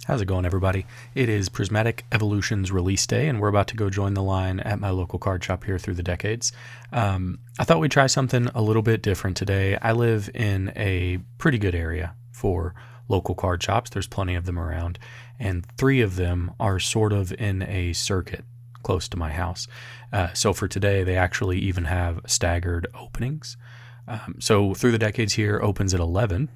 How's it going, everybody? It is Prismatic Evolutions release day, and we're about to go join the line at my local card shop here through the decades. I thought we'd try something a little bit different today. I live in a pretty good area for local card shops. There's plenty of them around, and 3 of them are sort of in a circuit close to my house. So for today, they actually even have staggered openings. So through the decades here opens at 11.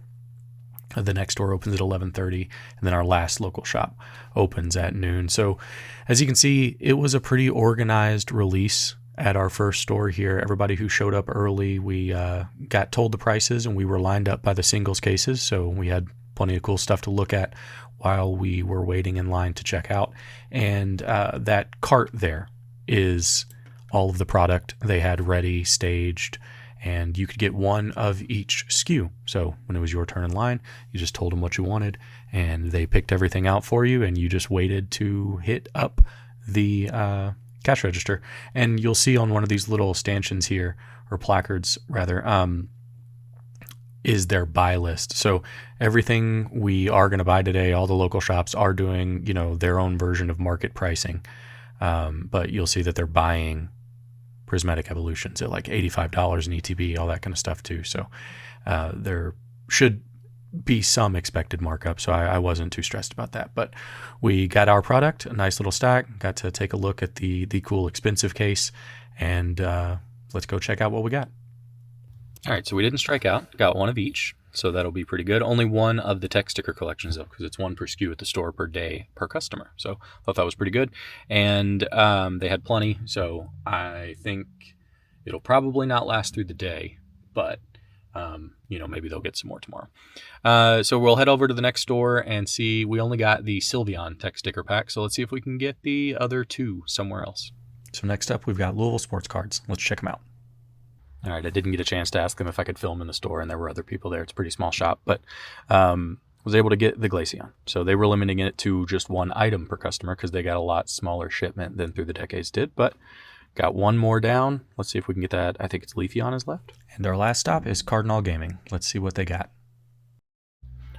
The next store opens at 11:30, and then our last local shop opens at noon. So as you can see, it was a pretty organized release at our first store here. Everybody who showed up early, we got told the prices, and we were lined up by the singles cases. So we had plenty of cool stuff to look at while we were waiting in line to check out. And that cart there is all of the product they had ready, staged, and you could get one of each SKU. So when it was your turn in line, you just told them what you wanted, and they picked everything out for you, and you just waited to hit up the cash register. And you'll see on one of these little stanchions here, or placards rather, is their buy list. So everything we are going to buy today, all the local shops are doing, their own version of market pricing. But you'll see that they're buying Prismatic Evolutions at like $85 in ETB, all that kind of stuff too. So there should be some expected markup, so I wasn't too stressed about that. But we got our product, a nice little stack, got to take a look at the cool expensive case, and let's go check out what we got. All right, so we didn't strike out, got one of each, so that'll be pretty good. Only one of the tech sticker collections though, because it's one per SKU at the store per day per customer. So I thought that was pretty good. And they had plenty, so I think it'll probably not last through the day, but maybe they'll get some more tomorrow. So we'll head over to the next store and see. We only got the Sylveon tech sticker pack, so let's see if we can get the other 2 somewhere else. So next up, we've got Louisville sports cards. Let's check them out. All right, I didn't get a chance to ask them if I could film in the store, and there were other people there. It's a pretty small shop, but was able to get the Glaceon. So they were limiting it to just 1 item per customer because they got a lot smaller shipment than Through the Decades did, but got 1 more down. Let's see if we can get that. I think it's Leafeon is left. And our last stop is Cardinal Gaming. Let's see what they got.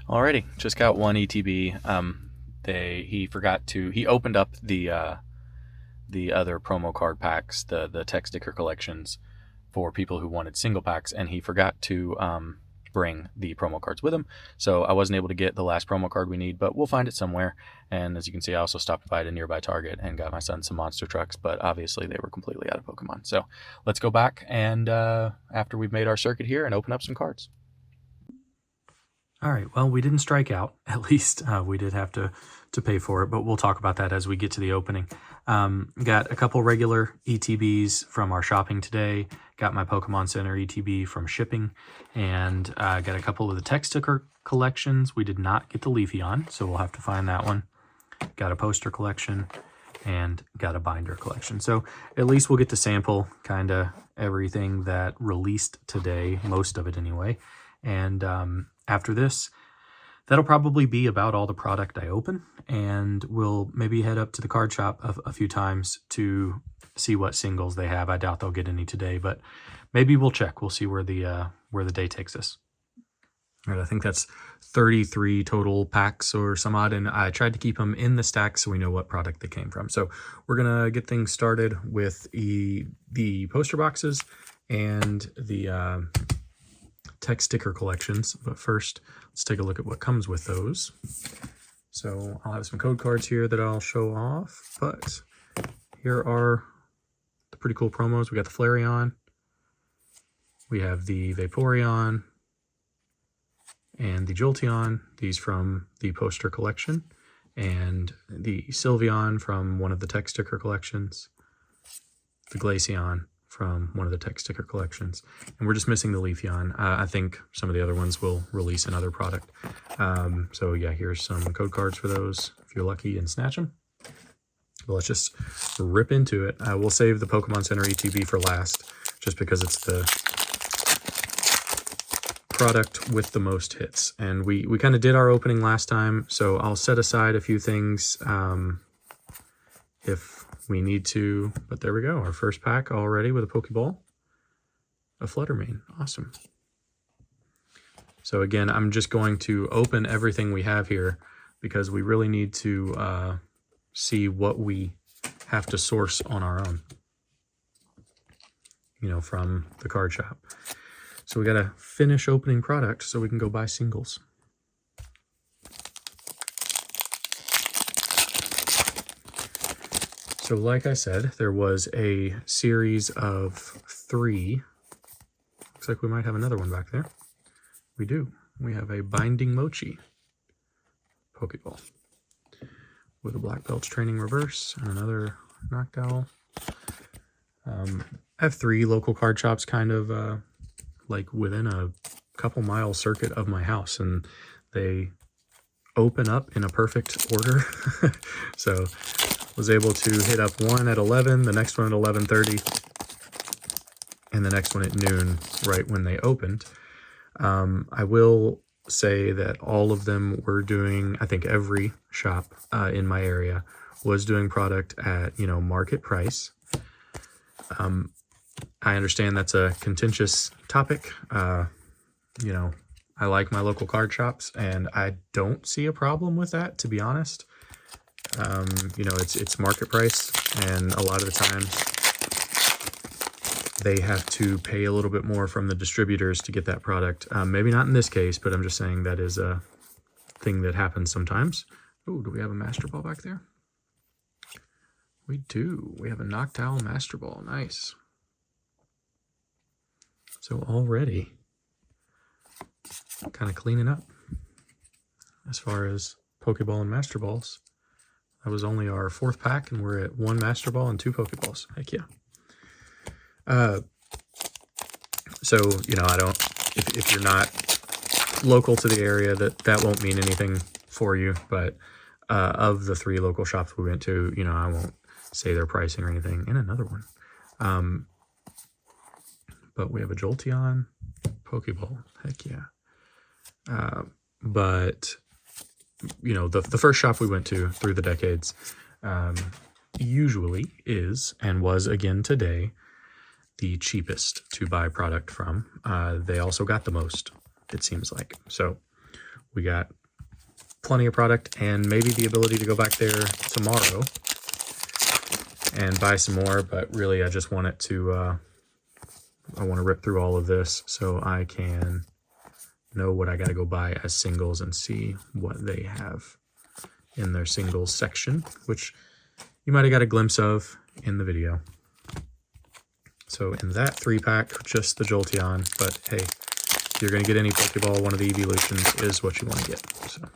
Alrighty, just got 1 ETB. He opened up the other promo card packs, the tech sticker collections, for people who wanted single packs, and he forgot to bring the promo cards with him. So I wasn't able to get the last promo card we need, but we'll find it somewhere. And as you can see, I also stopped by at a nearby Target and got my son some monster trucks, but obviously they were completely out of Pokemon. So let's go back and after we've made our circuit here, and open up some cards. All right, well, we didn't strike out. At least we did have to pay for it, but we'll talk about that as we get to the opening. Got a couple regular ETBs from our shopping today. Got my Pokemon Center ETB from shipping, and got a couple of the tech sticker collections. We did not get the Leafeon, so we'll have to find that one. Got a poster collection, and got a binder collection. So at least we'll get to sample kind of everything that released today, most of it anyway. And after this, that'll probably be about all the product I open, and we'll maybe head up to the card shop a few times to see what singles they have. I doubt they'll get any today, but maybe we'll check. We'll see where the day takes us. All right, I think that's 33 total packs or some odd, and I tried to keep them in the stack so we know what product they came from. So we're gonna get things started with the poster boxes and the tech sticker collections, but first let's take a look at what comes with those. So I'll have some code cards here that I'll show off, but here are the pretty cool promos. We got the Flareon, we have the Vaporeon, and the Jolteon, these from the poster collection, and the Sylveon from one of the tech sticker collections, the Glaceon from one of the tech sticker collections, and we're just missing the Leafeon. I think some of the other ones will release another product. So yeah, here's some code cards for those if you're lucky and snatch them. But let's just rip into it. We'll save the Pokemon Center ETB for last, just because it's the product with the most hits. And we kind of did our opening last time, so I'll set aside a few things if we need to, but there we go. Our first pack already with a Pokeball, a Fluttermane. Awesome. So again, I'm just going to open everything we have here because we really need to see what we have to source on our own, you know, from the card shop. So we got to finish opening product so we can go buy singles. So like I said, there was a series of 3. Looks like we might have another one back there. We do. We have a Binding Mochi Pokeball with a Black Belt's Training Reverse and another Noctowl. I have 3 local card shops kind of like within a couple mile circuit of my house, and they open up in a perfect order. So was able to hit up one at 11, the next one at 11:30, and the next one at noon, right when they opened. I will say that all of them were doing, I think every shop in my area was doing product at, you know, market price. I understand that's a contentious topic. You know, I like my local card shops, and I don't see a problem with that, to be honest. You know, it's market price, and a lot of the times they have to pay a little bit more from the distributors to get that product. Maybe not in this case, but I'm just saying that is a thing that happens sometimes. Oh, do we have a Master Ball back there? We do. We have a Noctowl Master Ball. Nice. So already kind of cleaning up as far as Pokeball and Master Balls. That was only our 4th pack, and we're at 1 Master Ball and 2 Pokeballs. Heck yeah. So, you know, I don't, if you're not local to the area, that won't mean anything for you. But of the 3 local shops we went to, you know, I won't say their pricing or anything. And another one. But we have a Jolteon Pokeball. Heck yeah. But, you know, the first shop we went to through the decades usually is, and was again today, the cheapest to buy product from. They also got the most, it seems like. So we got plenty of product, and maybe the ability to go back there tomorrow and buy some more. But really, I just want it to, I want to rip through all of this so I can know what I got to go buy as singles and see what they have in their singles section, which you might have got a glimpse of in the video. So in that 3-pack, just the Jolteon, but hey, if you're going to get any Pokeball, one of the Evolutions is what you want to get. So.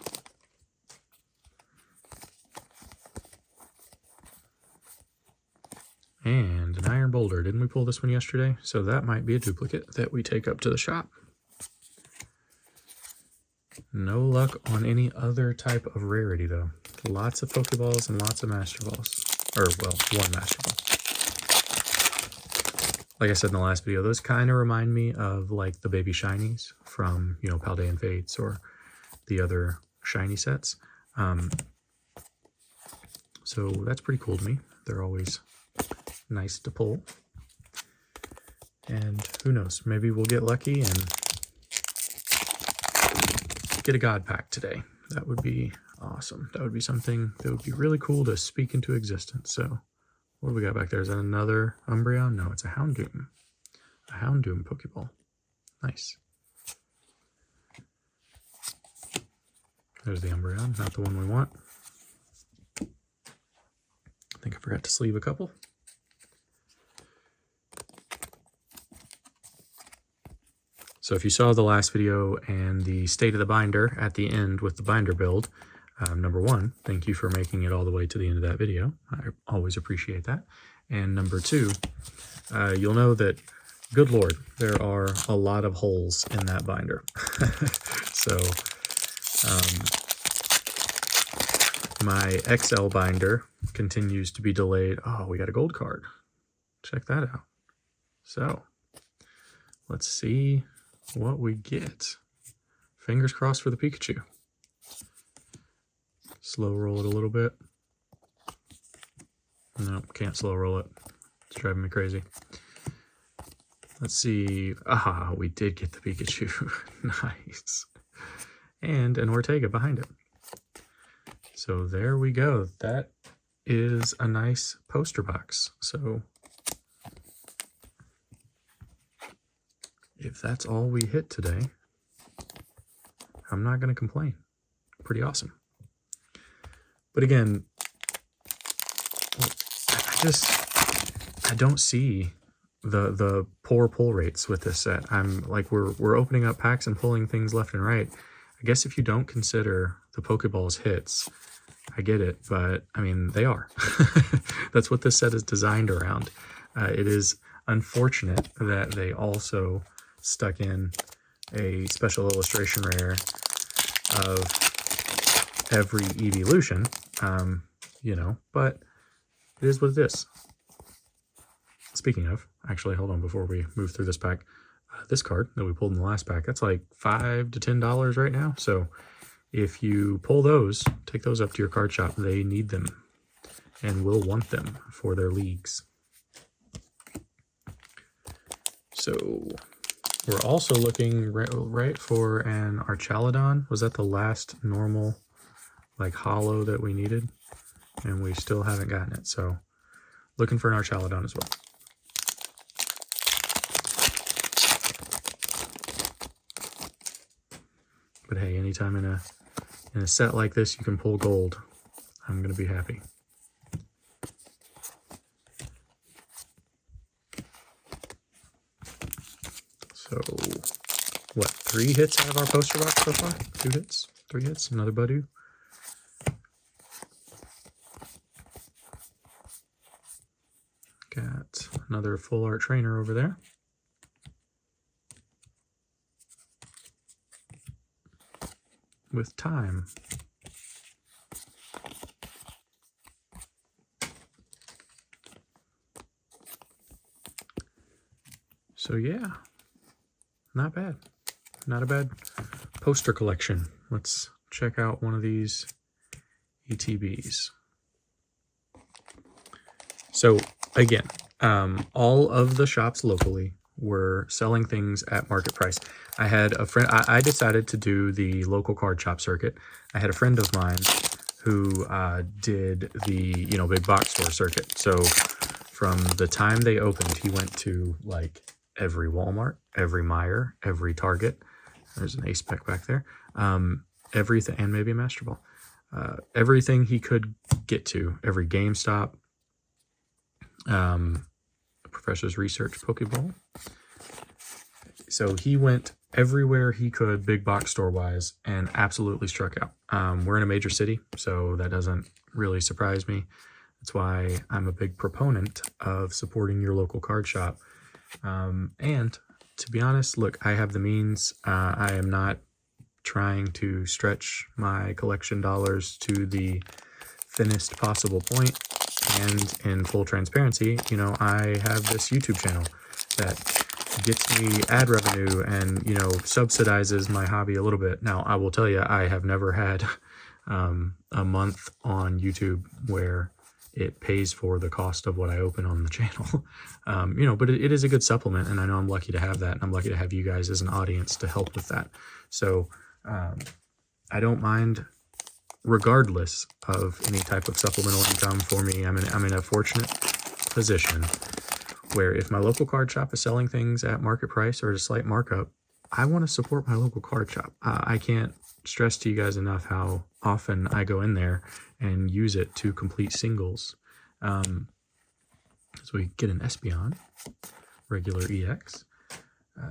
And an Iron Boulder. Didn't we pull this one yesterday? So that might be a duplicate that we take up to the shop. No luck on any other type of rarity, though. Lots of Pokeballs and lots of Master Balls. Or, well, 1 Master Ball. Like I said in the last video, those kind of remind me of, like, the baby shinies from, you know, Paldean Fates or the other shiny sets. So that's pretty cool to me. They're always nice to pull. And who knows, maybe we'll get lucky and get a God Pack today. That would be awesome. That would be something that would be really cool to speak into existence. So what do we got back there? Is that another Umbreon? No, it's a Houndoom. A Houndoom Pokeball. Nice. There's the Umbreon, not the one we want. I think I forgot to sleeve a couple. So if you saw the last video and the state of the binder at the end with the binder build, number 1, thank you for making it all the way to the end of that video. I always appreciate that. And number 2, you'll know that, good Lord, there are a lot of holes in that binder. So my XL binder continues to be delayed. Oh, we got a gold card. Check that out. So let's see what we get. Fingers crossed for the Pikachu. Slow roll it a little bit. Nope, can't slow roll it. It's driving me crazy. Let's see. Ah, we did get the Pikachu. Nice. And an Ortega behind it. So there we go. That is a nice poster box. So if that's all we hit today, I'm not going to complain. Pretty awesome. But again, I don't see the poor pull rates with this set. I'm like, we're opening up packs and pulling things left and right. I guess if you don't consider the Pokeballs hits, I get it, but I mean, they are. That's what this set is designed around. It is unfortunate that they also stuck in a special illustration rare of every evolution, you know, but it is what it is. Speaking of, actually, hold on before we move through this pack. This card that we pulled in the last pack, that's like $5 to $10 right now. So if you pull those, take those up to your card shop. They need them and will want them for their leagues. So we're also looking right for an Archaludon. Was that the last normal, like, holo that we needed? And we still haven't gotten it. So looking for an Archaludon as well. But hey, anytime in a set like this you can pull gold, I'm gonna be happy. So what, 3 hits out of our poster box so far? 2 hits, 3 hits, another Budu. Got another full art trainer over there. With time. So yeah, not bad. Not a bad poster collection. Let's check out one of these ETBs. So again, all of the shops locally were selling things at market price. I had a friend, I decided to do the local card shop circuit. I had a friend of mine who did the, you know, big box store circuit. So from the time they opened, he went to like every Walmart, every Meijer, every Target. There's an Ace Spec back there. Everything, and maybe a Master Ball. Everything he could get to, every GameStop, Professor's Research Pokeball. So he went everywhere he could, big box store wise, and absolutely struck out. We're in a major city, so that doesn't really surprise me. That's why I'm a big proponent of supporting your local card shop. And to be honest, look, I have the means. I am not trying to stretch my collection dollars to the thinnest possible point. And in full transparency, you know, I have this YouTube channel that gets me ad revenue and, you know, subsidizes my hobby a little bit. Now, I will tell you, I have never had a month on YouTube where it pays for the cost of what I open on the channel. You know, but it is a good supplement, and I know I'm lucky to have that, and I'm lucky to have you guys as an audience to help with that. So I don't mind, regardless of any type of supplemental income for me. I'm in a fortunate position where if my local card shop is selling things at market price or at a slight markup, I want to support my local card shop. I can't stress to you guys enough how often I go in there and use it to complete singles. So we get an Espeon, regular EX.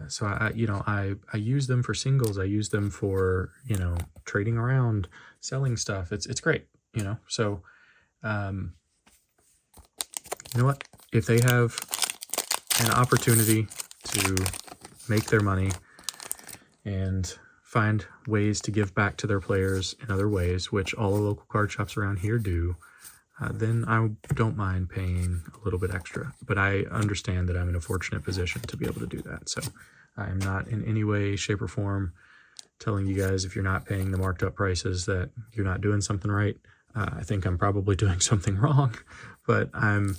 So I use them for singles. I use them for, you know, trading around, selling stuff. It's great, you know. So, you know what? If they have an opportunity to make their money and find ways to give back to their players in other ways, which all the local card shops around here do, then I don't mind paying a little bit extra. But I understand that I'm in a fortunate position to be able to do that. So I'm not in any way, shape, or form telling you guys if you're not paying the marked up prices that you're not doing something right. I think I'm probably doing something wrong, but I'm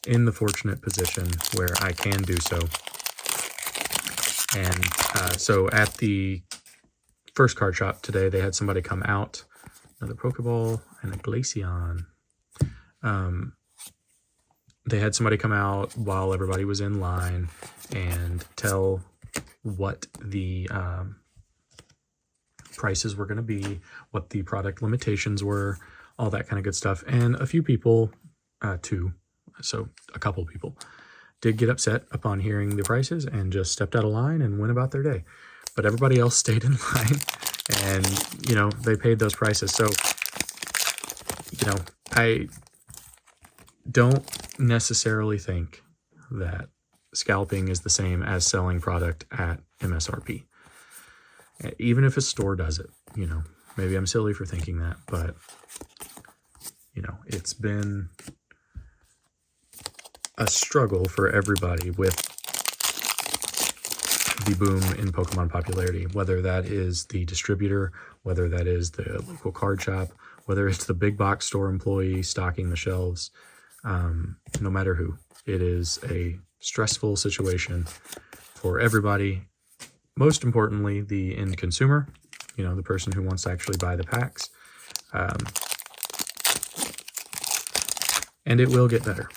in the fortunate position where I can do so. And so at the first card shop today, they had somebody come out another Pokeball, and a Glaceon. They had somebody come out while everybody was in line and tell what the prices were going to be, what the product limitations were, all that kind of good stuff. And a few people, a couple people, did get upset upon hearing the prices and just stepped out of line and went about their day. But everybody else stayed in line and, they paid those prices. So, I don't necessarily think that scalping is the same as selling product at MSRP. Even if a store does it, maybe I'm silly for thinking that, but, it's been a struggle for everybody with the boom in Pokemon popularity, whether that is the distributor, whether that is the local card shop, whether it's the big box store employee stocking the shelves, no matter who. It is a stressful situation for everybody. Most importantly, the end consumer, the person who wants to actually buy the packs. And it will get better.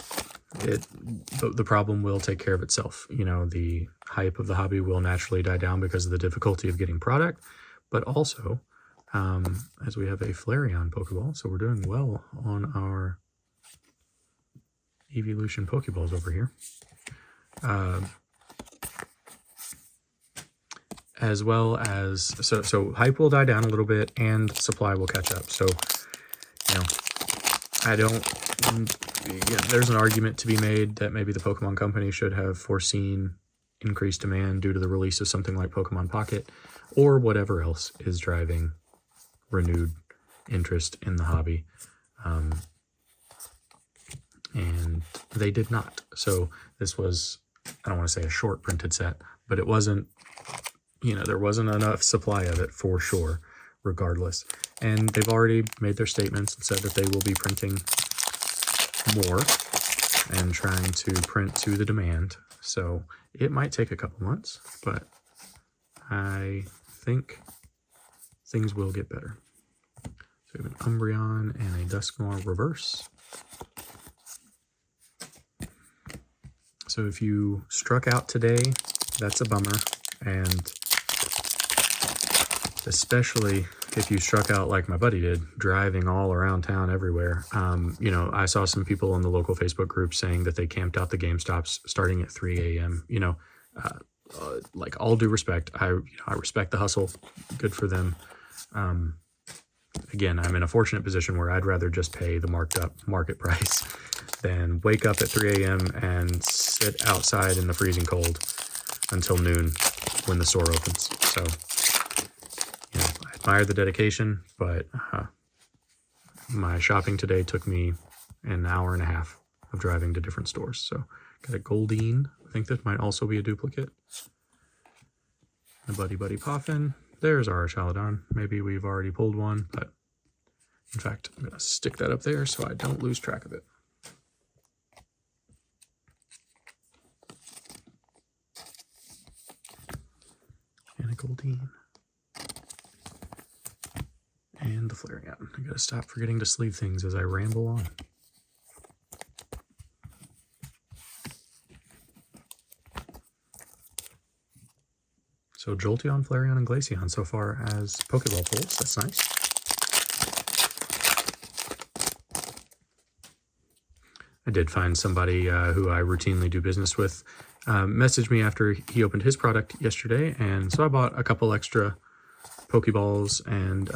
The problem will take care of itself. The hype of the hobby will naturally die down because of the difficulty of getting product, but also, as we have a Flareon Pokeball, so we're doing well on our Evolution Pokeballs over here. As well as, so hype will die down a little bit and supply will catch up. So, there's an argument to be made that maybe the Pokemon Company should have foreseen increased demand due to the release of something like Pokemon Pocket or whatever else is driving renewed interest in the hobby. And they did not. So this was, I don't want to say a short printed set, but it wasn't, there wasn't enough supply of it for sure, regardless. And they've already made their statements and said that they will be printing more and trying to print to the demand. So it might take a couple months, but I think things will get better. So we have an Umbreon and a Dusknoir reverse. So if you struck out today, that's a bummer. And especially if you struck out like my buddy did, driving all around town everywhere. I saw some people in the local Facebook group saying that they camped out the GameStops starting at 3 a.m. Like all due respect, I respect the hustle. Good for them. Again, I'm in a fortunate position where I'd rather just pay the marked up market price than wake up at 3 a.m. and sit outside in the freezing cold until noon when the store opens. So, I admire the dedication, but my shopping today took me an hour and a half of driving to different stores. So, got a Goldeen. I think that might also be a duplicate. A Buddy Poffin. There's our Chaladon. Maybe we've already pulled one, but in fact, I'm going to stick that up there so I don't lose track of it. And a Goldeen. And the Flareon. I got to stop forgetting to sleeve things as I ramble on. So Jolteon, Flareon, and Glaceon so far as Pokeball pulls. That's nice. I did find somebody who I routinely do business with messaged me after he opened his product yesterday, and so I bought a couple extra Pokeballs and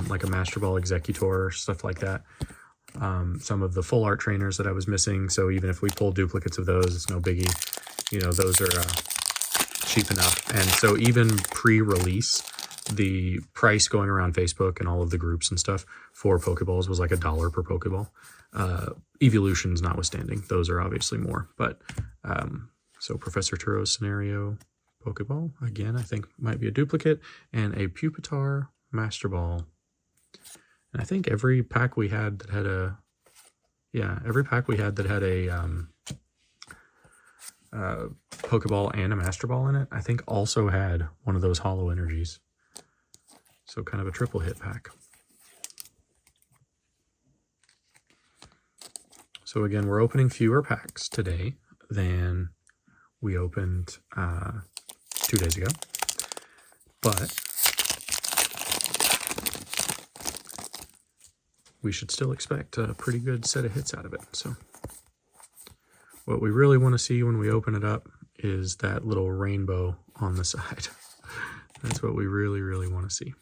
like a Master Ball Executor, stuff like that. Some of the full art trainers that I was missing, so even if we pull duplicates of those, it's no biggie. Those are cheap enough. And so even pre-release, the price going around Facebook and all of the groups and stuff for Pokeballs was like $1 per Pokeball. Evolutions notwithstanding, those are obviously more. But so Professor Turo's Scenario Pokeball, again, I think might be a duplicate, and a Pupitar Master Ball. And I think every pack we had that had a Pokeball and a Master Ball in it, I think also had one of those Hollow Energies. So kind of a triple hit pack. So again, we're opening fewer packs today than we opened 2 days ago, but we should still expect a pretty good set of hits out of it. So what we really want to see when we open it up is that little rainbow on the side. That's what we really, really want to see.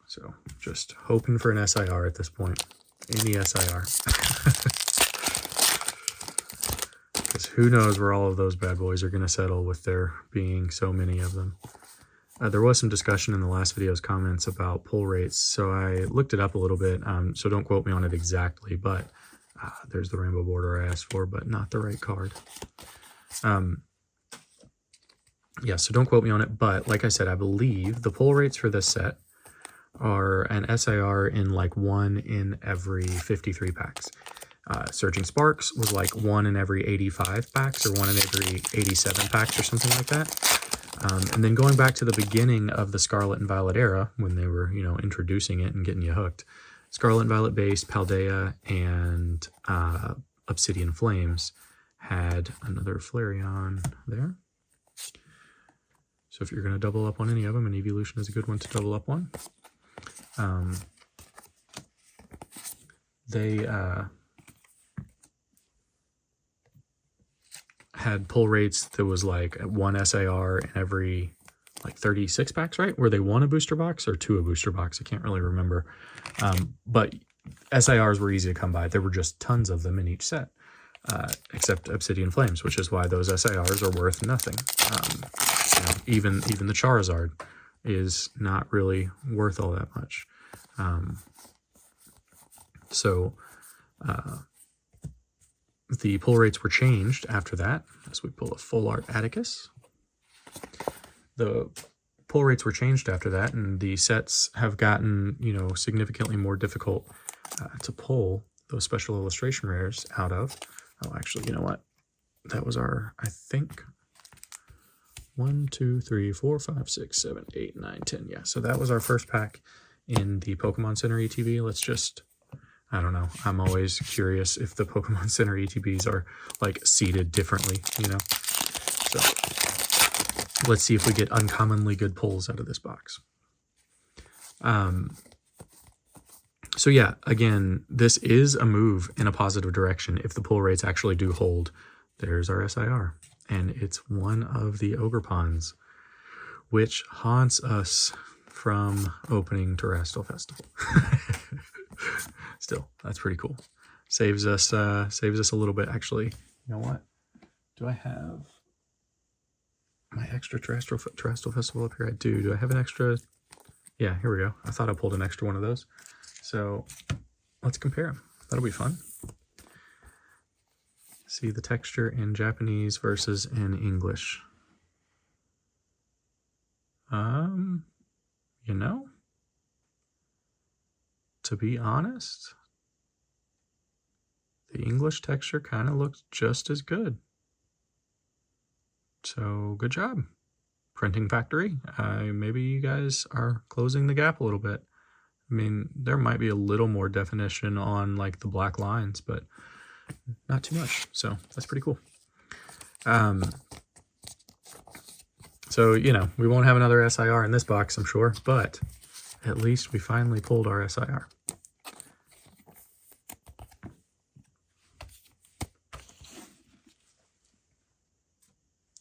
So just hoping for an SIR at this point. Any SIR. Because who knows where all of those bad boys are going to settle with there being so many of them. There was some discussion in the last video's comments about pull rates, so I looked it up a little bit, so don't quote me on it exactly, but there's the rainbow border I asked for, but not the right card. Yeah, so don't quote me on it, but like I said, I believe the pull rates for this set are an SIR in like 1 in every 53 packs. Surging Sparks was like 1 in every 85 packs or 1 in every 87 packs or something like that. And then going back to the beginning of the Scarlet and Violet era, when they were, you know, introducing it and getting you hooked, Scarlet and Violet base, Paldea, and Obsidian Flames had another Flareon there. So if you're going to double up on any of them, an Evolution is a good one to double up on. They had pull rates that was like 1 SIR in every like 36 packs, right? Were they 1 a booster box or 2 a booster box? I can't really remember. But SIRs were easy to come by. There were just tons of them in each set, except Obsidian Flames, which is why those SIRs are worth nothing. You know, even the Charizard is not really worth all that much. The pull rates were changed after that, as we pull a full art Atticus. The pull rates were changed after that, and the sets have gotten, you know, significantly more difficult to pull those special illustration rares out of. Oh, actually, you know what? That was our, I think, 1, 2, 3, 4, 5, 6, 7, 8, 9, 10. Yeah, so that was our first pack in the Pokemon Center ETB. Let's just, I don't know. I'm always curious if the Pokemon Center ETBs are like seated differently, you know? So let's see if we get uncommonly good pulls out of this box. So yeah, again, this is a move in a positive direction if the pull rates actually do hold. There's our SIR, and it's one of the Ogerpons, which haunts us from opening Terrestrial Festival. Still, that's pretty cool. Saves us a little bit. Actually, you know what? Do I have my extra Terrestrial Festival up here? I do. Do I have an extra? Yeah, here we go. I thought I pulled an extra one of those. So let's compare them. That'll be fun. See the texture in Japanese versus in English. You know, to be honest, the English texture kind of looks just as good. So good job, Printing Factory. Maybe you guys are closing the gap a little bit. I mean, there might be a little more definition on like the black lines, but not too much. So that's pretty cool. So, you know, we won't have another SIR in this box, I'm sure, but at least we finally pulled our SIR.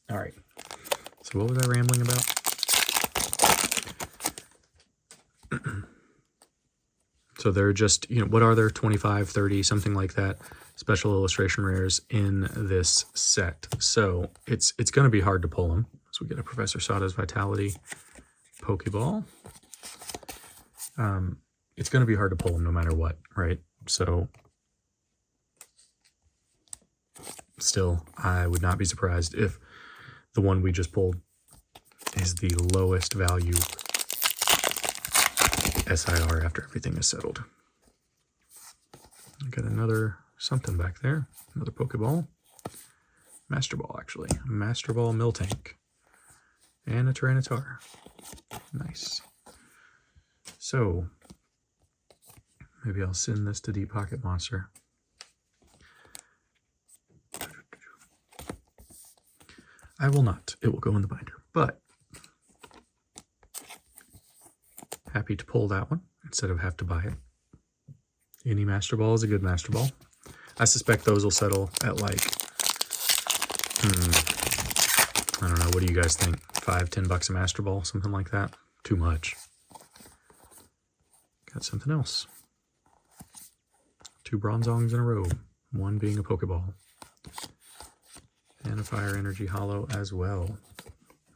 All right. So what was I rambling about? So they're just, you know, what are there, 25, 30, something like that, special illustration rares in this set. So it's going to be hard to pull them. So we get a Professor Sada's Vitality Pokeball. It's going to be hard to pull them no matter what, right? So still, I would not be surprised if the one we just pulled is the lowest value SIR after everything is settled. Got another something back there. Another Pokeball. Master Ball, actually. Master Ball Miltank. And a Tyranitar. Nice. So, Maybe I'll send this to Deep Pocket Monster. I will not. It will go in the binder. But happy to pull that one instead of have to buy it. Any Master Ball is a good Master Ball. I suspect those will settle at like, I don't know, what do you guys think? $5-10 a Master Ball, something like that? Too much. Got something else. 2 Bronzongs in a row, one being a Pokeball. And a Fire Energy Holo as well.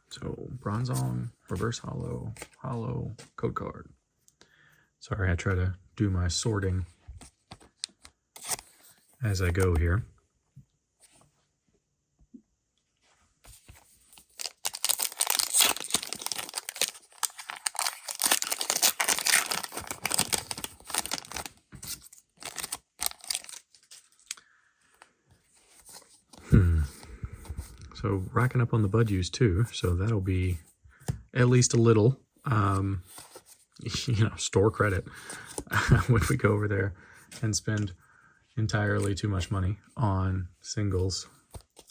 So Bronzong, Reverse Holo, Holo, Code Card. Sorry, I try to do my sorting as I go here. So racking up on the bud use too, so that'll be at least a little, store credit when we go over there and spend entirely too much money on singles.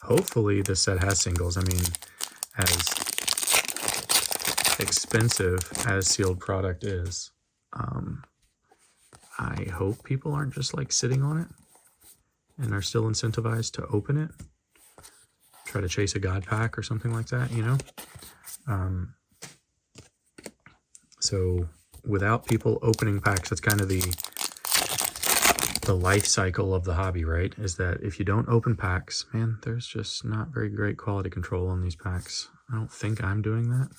Hopefully this set has singles. I mean, as expensive as sealed product is, I hope people aren't just like sitting on it and are still incentivized to open it. Try to chase a God pack or something like that, you know? So without people opening packs, that's kind of the life cycle of the hobby, right? Is that if you don't open packs, man, there's just not very great quality control on these packs. I don't think I'm doing that,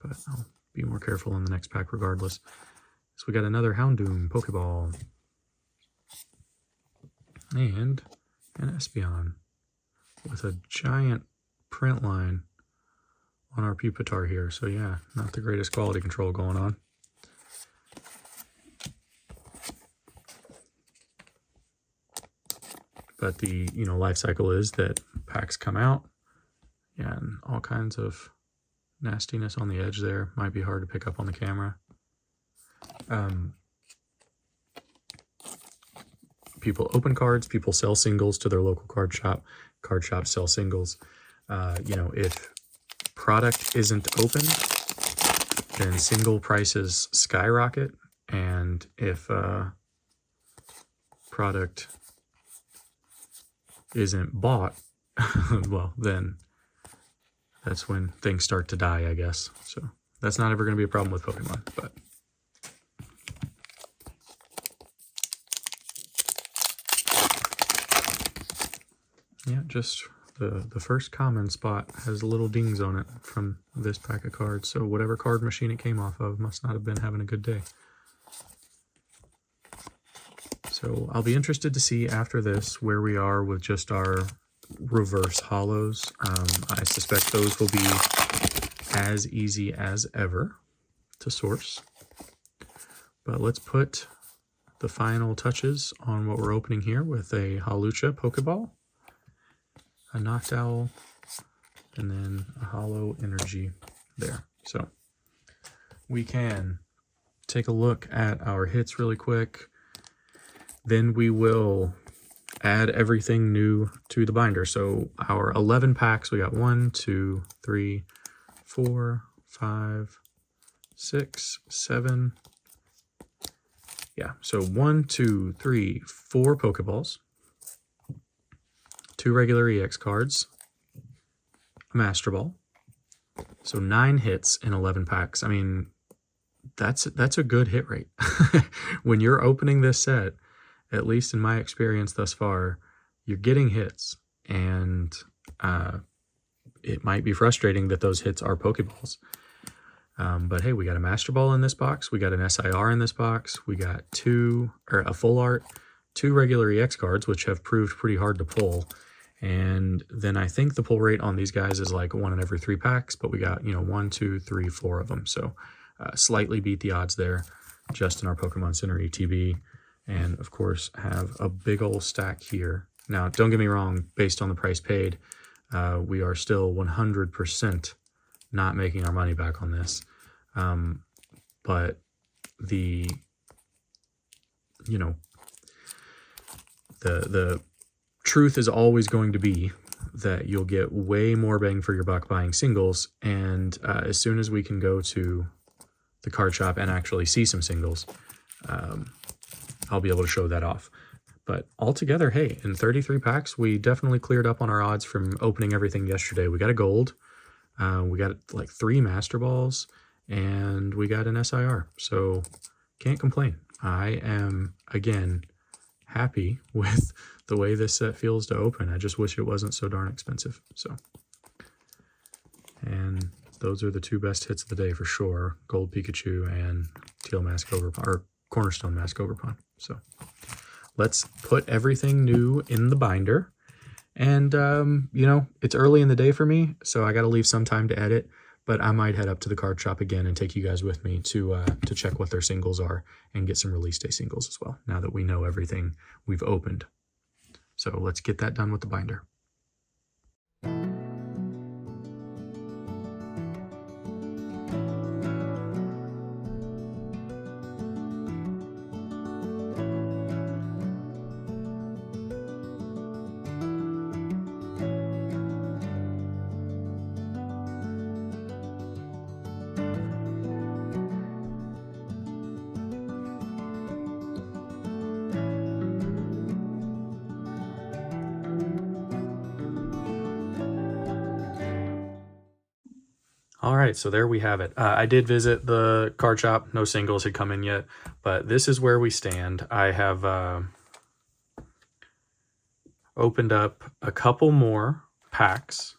but I'll be more careful in the next pack regardless. So we got another Houndoom Pokeball. And an Espeon with a giant print line on our Pupitar here. So yeah, not the greatest quality control going on. But the life cycle is that packs come out, and all kinds of nastiness on the edge there. Might be hard to pick up on the camera. People open cards, people sell singles to their local card shop. Card shops sell singles. If product isn't opened, then single prices skyrocket. And if product isn't bought, well, then that's when things start to die, I guess. So that's not ever going to be a problem with Pokemon, but yeah, just the first common spot has little dings on it from this pack of cards. So whatever card machine it came off of must not have been having a good day. So I'll be interested to see after this where we are with just our reverse holos. I suspect those will be as easy as ever to source. But let's put the final touches on what we're opening here with a Hawlucha Pokeball, a Noctowl, and then a Holo Energy there. So we can take a look at our hits really quick. Then we will add everything new to the binder. So our 11 packs, we got 1, 2, 3, 4, 5, 6, 7. Yeah, so 1, 2, 3, 4 Pokeballs, 2 regular EX cards, a Master Ball. So 9 hits in 11 packs. I mean, that's a good hit rate. When you're opening this set, at least in my experience thus far, you're getting hits, and it might be frustrating that those hits are Pokeballs. But hey, we got a Master Ball in this box, we got an SIR in this box, we got a full art, 2 regular EX cards, which have proved pretty hard to pull. And then I think the pull rate on these guys is like 1 in every 3 packs, but we got, 1, 2, 3, 4 of them. So slightly beat the odds there just in our Pokemon Center ETB. And of course have a big old stack here. Now, don't get me wrong, based on the price paid, we are still 100% not making our money back on this. But the you know, the truth is always going to be that you'll get way more bang for your buck buying singles. And as soon as we can go to the card shop and actually see some singles, I'll be able to show that off. But altogether, hey, in 33 packs, we definitely cleared up on our odds from opening everything yesterday. We got a gold, we got like 3 Master Balls, and we got an SIR. So can't complain. I am, again, happy with the way this set feels to open. I just wish it wasn't so darn expensive. So, and those are the 2 best hits of the day for sure. Gold Pikachu and Teal Mask Overpawn, or Cornerstone Mask Overpawn. So let's put everything new in the binder. And, you know, it's early in the day for me, so I got to leave some time to edit, but I might head up to the card shop again and take you guys with me to check what their singles are and get some release day singles as well, now that we know everything we've opened. So let's get that done with the binder. All right, so there we have it. I did visit the card shop. No singles had come in yet, but this is where we stand. I have opened up a couple more packs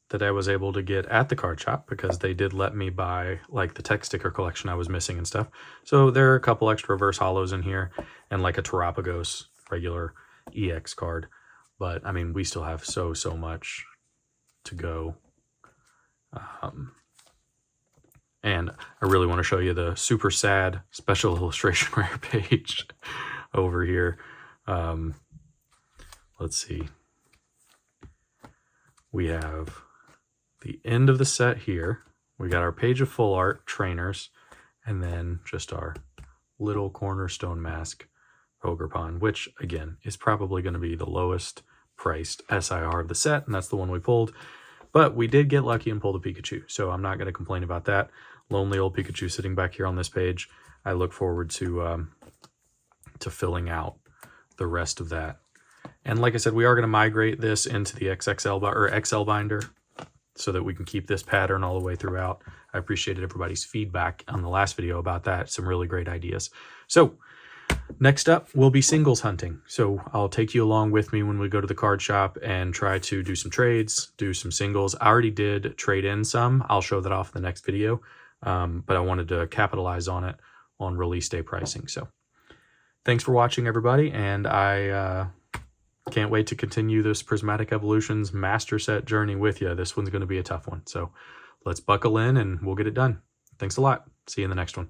that I was able to get at the card shop because they did let me buy like the tech sticker collection I was missing and stuff. So there are a couple extra reverse hollows in here and like a Terapagos regular EX card. But I mean, we still have so much to go. And I really want to show you the super sad special illustration rare page over here. Let's see. We have the end of the set here. We got our page of full art trainers, and then just our little Cornerstone Mask Ogerpon, which again is probably going to be the lowest priced SIR of the set, and that's the one we pulled. But we did get lucky and pull the Pikachu, so I'm not going to complain about that. Lonely old Pikachu sitting back here on this page. I look forward to filling out the rest of that. And like I said, we are going to migrate this into the XXL or XL binder so that we can keep this pattern all the way throughout. I appreciated everybody's feedback on the last video about that. Some really great ideas. So next up will be singles hunting. So I'll take you along with me when we go to the card shop and try to do some trades, do some singles. I already did trade in some. I'll show that off in the next video. But I wanted to capitalize on it on release day pricing. So thanks for watching, everybody. And I can't wait to continue this Prismatic Evolutions master set journey with you. This one's going to be a tough one. So let's buckle in and we'll get it done. Thanks a lot. See you in the next one.